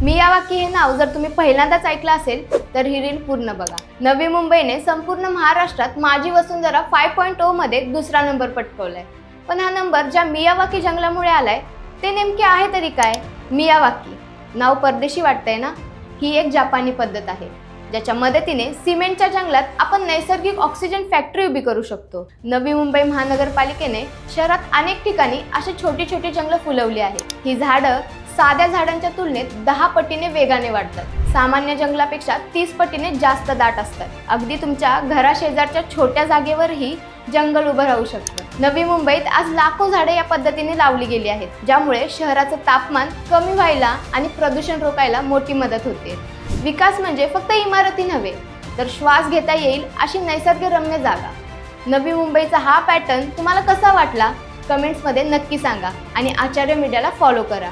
Miyawaki हे नाव जर तुम्ही पहिल्यांदाच ऐकलं असेल तर ही रील पूर्ण बघा। नवी मुंबईने संपूर्ण महाराष्ट्रात माझी वसुंधरा 5.0 मध्ये दुसरा नंबर पटकावलाय। पण हा नंबर ज्या मियावाकी जंगलामुळे आलाय ते नेमके आहे तरी काय? मियावाकी नाव परदेशी वाटतंय ना? ही एक जपानी पद्धत आहे ज्याच्या मदतीने सिमेंटच्या जंगलात आपण नैसर्गिक ऑक्सिजन फॅक्टरी उभी करू शकतो। नवी मुंबई महानगरपालिकेने शहरात अनेक ठिकाणी अशी छोटी छोटी जंगलं फुलवली आहेत। ही झाडं साध्या झाडांच्या तुलनेत 10 पटीने वेगाने वाढतात। सामान्य जंगलापेक्षा 30 पटीने जास्त दाट असतात। अगदी तुमच्या घराशेजारच्या छोट्या जागेवरही जंगल उभं राहू शकतं। नवी मुंबईत आज लाखो झाडे या पद्धतीने लावली गेली आहेत, ज्यामुळे शहराचं तापमान कमी व्हायला आणि प्रदूषण रोखायला मोठी मदत होते। विकास म्हणजे फक्त इमारती नव्हे, तर श्वास घेता येईल अशी नैसर्गिकरम्य जागा। नवी मुंबईचा हा पॅटर्न तुम्हाला कसा वाटला? कमेंट्समध्ये नक्की सांगा आणि आचार्य मीडियाला फॉलो करा।